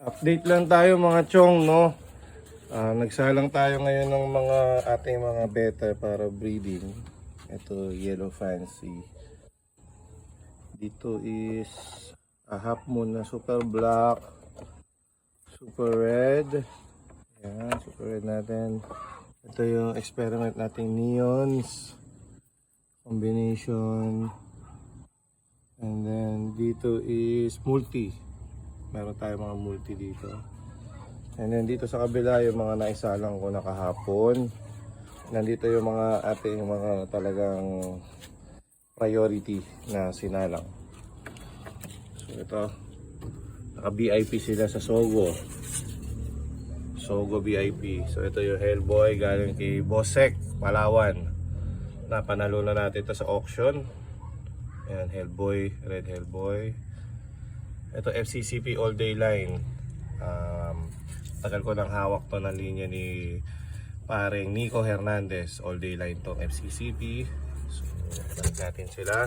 Update lang tayo mga chong, no? Nagsalang tayo ngayon ng mga ating mga beta para breeding. Ito, yellow fancy. Dito is a half moon na super black, super red. Yan, super red natin. Ito yung experiment nating neons combination. And then dito is multi. Meron tayo mga multi dito. And then dito sa kabila yung mga naisalang ko na kahapon. Nandito yung mga ating mga talagang priority na sinalang. So ito, naka VIP sila sa Sogo. Sogo VIP. So ito yung Hellboy galing kay Bosek, Palawan. Napanalo na natin ito sa auction. Ayan, Hellboy, Red Hellboy. Ito FCCP all day line. Tagal ko nang hawak to ng linya ni paring Nico Hernandez. All day line tong FCCP. So, balik natin sila.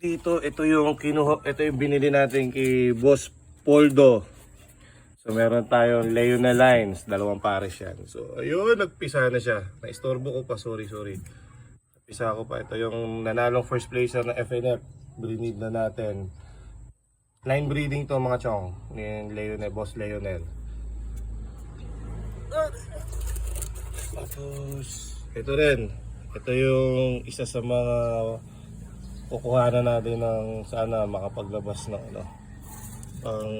Dito, ito yung binili natin kay Boss Poldo. So meron tayong Leona lines, dalawang pares yan. So ayun, nagpisa na siya. Naistorbo ko pa, sorry. Nagpisa ko pa. Ito yung nanalong first placer na FNF. Breed na natin. Line breeding to mga chong. Ni Leonel, Boss Leonel. Tapos, ito rin. Ito yung isa sa mga kukuhanan natin ng sana makapaglabas ng pang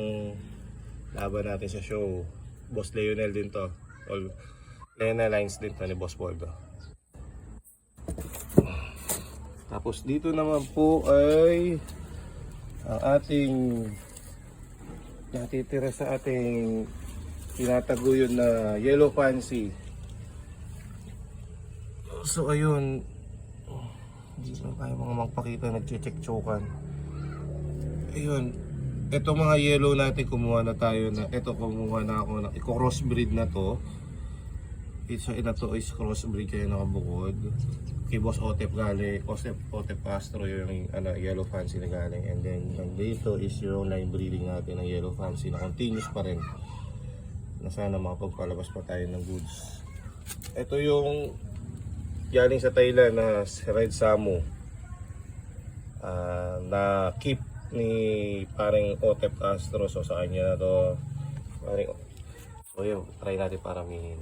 laban natin sa show. Boss Leonel din to. All Leonel lines din to ni Boss Poldo. Tapos dito naman po ay ang ating natitira sa ating tinataguyod na yellow fancy. So ayun, hindi na tayo mga magpakita, nagche-check-chokan. Ayun, ito mga yellow natin kumuha na tayo na, ito kumuha na ako na i-crossbreed na to. Ito is crossbreed kaya nakabukod. Kay Boss Otep galing, Otep Castro yung yellow fancy na galing. And then dito is yung line breeding natin ng yellow fancy na continuous pa rin. Na sana makapagpalabas pa tayo ng goods. Ito yung galing sa Thailand na Red Samu. Na keep ni paring Otep Castro. So sa kanya na to. So yun, try natin paramihin.